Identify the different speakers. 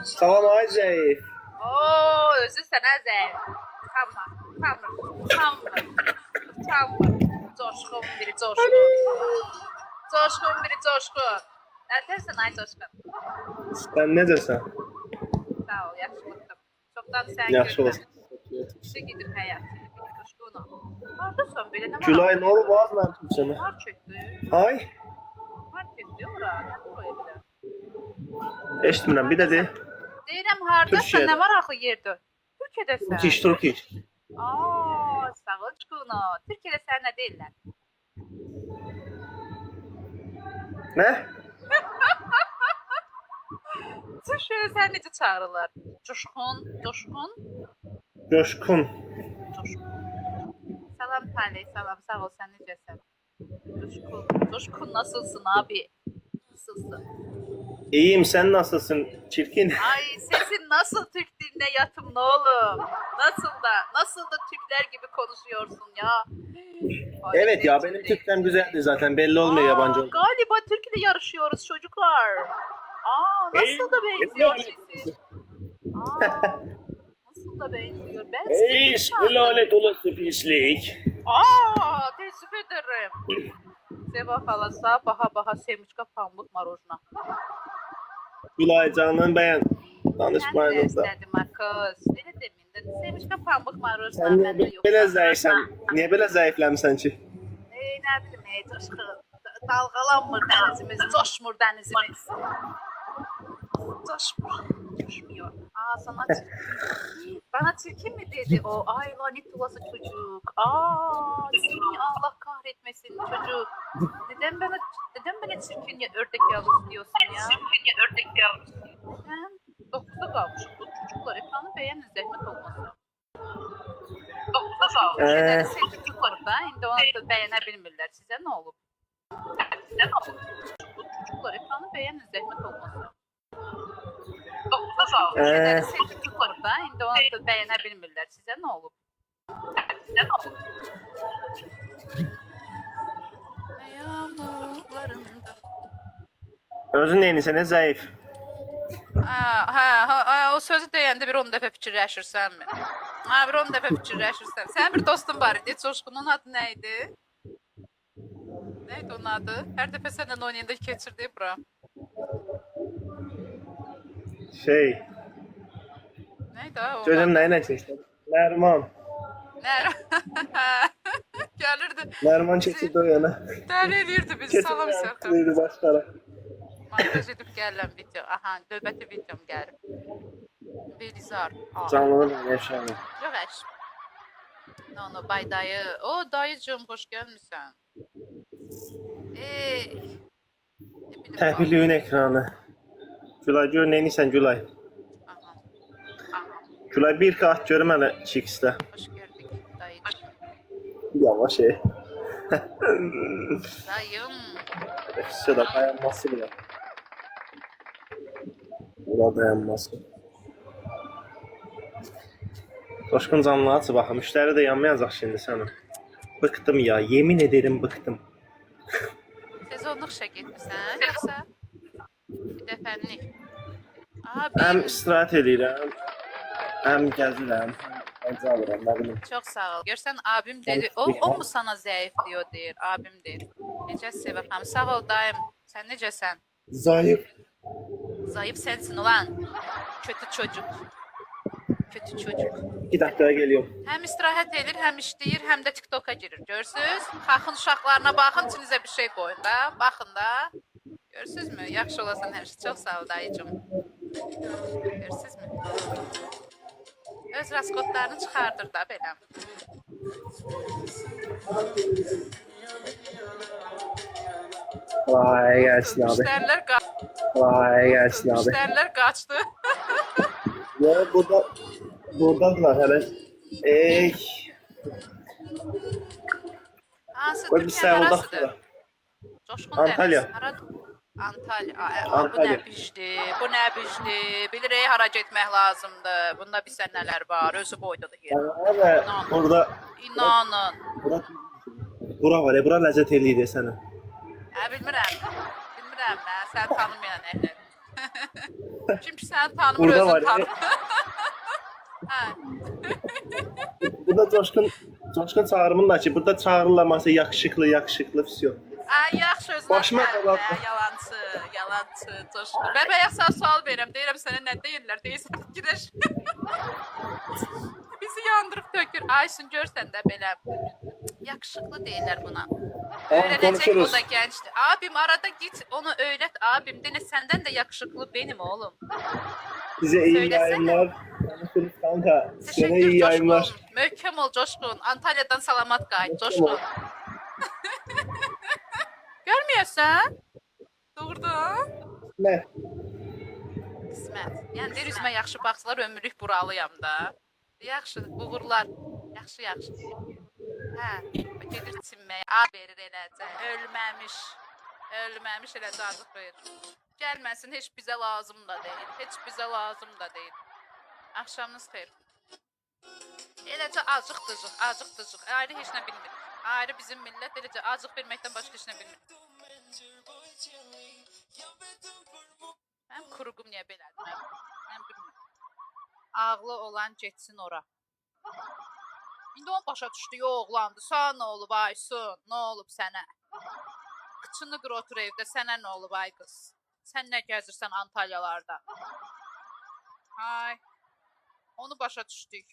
Speaker 1: Salam ay zəif.
Speaker 2: Oo, özü sənə zəif. Utanma, utanma. Coşkun biri coşkun. Coşkun biri coşkun. Nətərsən ay coşkun?
Speaker 1: Sən necəsən?
Speaker 2: Sağ ol, yaxşılıqdır. Çoxdan sən
Speaker 1: Yaxşı
Speaker 2: görməm.
Speaker 1: olasın.
Speaker 2: İşə gedir həyat. Coşkun ol. Haradasan belə nə var?
Speaker 1: Gülay nə olub az mənim türkçəmə?
Speaker 2: Var çöktü.
Speaker 1: Ay,
Speaker 2: Var çöktü ora. Nə buraya belə?
Speaker 1: eşitmirəm. Bir də de.
Speaker 2: Deyirəm haradasan,
Speaker 1: Türkiyədə.
Speaker 2: nə var axı yerdə? Türkiyədəsən.
Speaker 1: Turkish.
Speaker 2: Aa, sağ ol Çuno. Türkiyədə sən nə deyirlər?
Speaker 1: Nə?
Speaker 2: Türkiyədə sən necə çağırırlar? Coşkun.
Speaker 1: Coşkun.
Speaker 2: Coşkun. Salam Taley, salam. Sağ ol, sən necəsən? Coşkun. Coşkun nasılsın abi? Nasılsın?
Speaker 1: İyiyim, sən nasılsın? Çirkin.
Speaker 2: Ay sesin nasıl Türk diline yatım ne oğlum? Nasıl da Türkler gibi konuşuyorsun ya? Ay,
Speaker 1: Evet ya,
Speaker 2: sesim
Speaker 1: benim
Speaker 2: değil.
Speaker 1: Türkçem güzeldi zaten. Belli olmuyor yabancı olduğum.
Speaker 2: Galiba Türk ile yarışıyoruz çocuklar. Aa nasıl da benziyor sesi. Nasıl da benziyor. Ben
Speaker 1: Ey,
Speaker 2: seni sandım.
Speaker 1: lanet olası pislik.
Speaker 2: Teessüf ederim. Seva halasa baha semçka pamuk marojna.
Speaker 1: Gülay canım beğen.
Speaker 2: Sen de
Speaker 1: Danışmayınız da.
Speaker 2: istedim kız. Öyle demin de semçka pamuk marojna.
Speaker 1: Sen niye belə zəifsən? Niyə belə zəifləmsən ki?
Speaker 2: Ne bileyim coşku. Dalgalanmır denizimiz, coşmur denizimiz. Coşmuyor. Sana bana çirkin mi dedi o? Ay lanet olası çocuk. Seni Allah kahretmesin çocuk. Neden bana çirkin ya ördek yavrusu diyorsun ya? Neden? 9'da kalmış. Bu çocuklar ekranı beğenin zahmet olmasın. 9'da kalmış. Çocuklar da indi onu da beğenebilmirler. Size ne olur? Bu çocuklar ekranı beğenin zahmet olmasın. 9'da kalmış. Çocuklar da indi onu da beğenebilmirler. Size ne olur? Ayağlarında.
Speaker 1: Özün neyinsə, nə zəif?
Speaker 2: O sözü deyəndə bir 10 dəfə fikirləşirsənmi? Bir 10 dəfə fikirləşirsən. Sənin bir dostun var idi. Coşkunun adı nə idi? Neydi onun adı? Hər dəfə səndən oynayanda keçirdi bura. Neydi o?
Speaker 1: Gözüm nəyinə keçdi? Nərman.
Speaker 2: Gəlirdi.
Speaker 1: Nərman keçirdi o yana.
Speaker 2: Dəli edirdi bizi. Salam səhv.
Speaker 1: Keçirdi başqara.
Speaker 2: Montaj edib gələn video. Aha, növbəti videom gəlib. Belizar.
Speaker 1: Canlını yaşayalım.
Speaker 2: Yox əş. No, bay dayı. Dayıcığım, xoş gəlmişsən.
Speaker 1: Təhlilin ekranı. Gülay, gör neynisən Gülay?
Speaker 2: Aha.
Speaker 1: Gülay, bir qaat görüm hələ Çiksdə.
Speaker 2: Hoş gördük dayıcığım.
Speaker 1: Yavaş
Speaker 2: Dayım.
Speaker 1: Şurada dayanması bile. Buna dayanması. Coşkun canlı açı baxın. Müştəri də yanmayacaq şimdi sənin. Bıktım ya. Yemin ederim bıktım.
Speaker 2: Sezonluq işə getmirsən, yoxsa bir dəfənlik?
Speaker 1: Həm istirahət edirəm, həm gəzirəm, həm alıram, nə bilim.
Speaker 2: Çox sağ ol. Görsən abim dedi, o mu sana zəif diyor deyir, abim deyir. Necə Sevə? Sağ ol dayım. Sən necəsən?
Speaker 1: Zayıf.
Speaker 2: Zayıf sensin ulan. Kötü çocuk. Kötü çocuk.
Speaker 1: 2 dakikaya geliyorum.
Speaker 2: Həm istirahət edir, həm işləyir, həm də TikToka girir. Görsüz? Xalqın uşaqlarına baxın, içinizə bir şey qoyun da. Baxın da. Görsüzmü? Yaxşı olasan hər şey. Çox sağ ol dayıcım. Görsüzmü? Öz raskotlarını çıxardır da belə.
Speaker 1: Vay gelsin abi.
Speaker 2: Müştərilər
Speaker 1: Vay gelsin abi.
Speaker 2: Müştərilər qaçdı.
Speaker 1: Ya buradadılar hələ.
Speaker 2: Hansı
Speaker 1: Qoy bir
Speaker 2: Türkiyə
Speaker 1: sağlıqdır.
Speaker 2: harasıdır? Coşkun
Speaker 1: Antalya.
Speaker 2: dəniz. Antalya. Bu
Speaker 1: Antalya.
Speaker 2: nə bişdi? Bu nə bişdi? Bilirik hara getmək lazımdır. Bunda bilsən nələr var. Özü boydadır yer.
Speaker 1: Evet, burada
Speaker 2: İnanın.
Speaker 1: bura var ya, bura ləzzət eləyir sənə.
Speaker 2: Bilmirəm. Bilmirəm mən. Sən tanımayan əhli. Çünki səni tanımır,
Speaker 1: Burada var
Speaker 2: özün
Speaker 1: ya.
Speaker 2: tanır. Hə.
Speaker 1: Burada Coşkun çağırımın da ki, burada çağırırlar masa yakışıklı, yakışıklı fisyo.
Speaker 2: Ay, yaxşı özünə
Speaker 1: Başıma
Speaker 2: gəl
Speaker 1: qalan-
Speaker 2: də, yalancı, Coşqun. Və bayaq sənə sual verirəm, deyirəm sənə nə deyirlər, deyirsən gidir. Bizi yandırıb tökür. Aysun, görsən də belə yakışıklı deyirlər buna. Öğrenecek o
Speaker 1: konuşuruz.
Speaker 2: da gençti. Abim arada git onu öğret abim. Dene senden de yakışıklı benim oğlum.
Speaker 1: Size iyi
Speaker 2: Söylesene.
Speaker 1: yayınlar. Konuşuruz kanka. Sana
Speaker 2: Teşekkür
Speaker 1: iyi yayınlar.
Speaker 2: Coşkun. Möhkem ol Coşkun. Antalya'dan salamat qayıt Coşkun. Görmüyorsan? Doğrudan.
Speaker 1: Ne?
Speaker 2: Qismət. Yəni deyir üzümə yaxşı baxsalar ömürlük buralıyam da. Yaxşı, uğurlar. Yaxşı. Hə, gedir çinməyə. A verir eləcə. Ölməmiş eləcə azıq verir. Gəlməsin, heç bizə lazım da deyil. Axşamınız xeyir. Eləcə acıq-dıcıq. Ayrı heç nə bilmir. Ayrı bizim millət eləcə acıq verməkdən başqa heç nə bilmir. Mənim kuruğum niyə belədir? Mən bilmirəm. Ağlı olan getsin ora. İndi onu başa düşdü, oğlandı. Sağ nə olub Aysun? Nə olub sənə? Qıçını qır otur evdə, sənə nə olub ay qız? Sən nə gəzirsən Antalyalarda? Ay. Onu başa düşdük.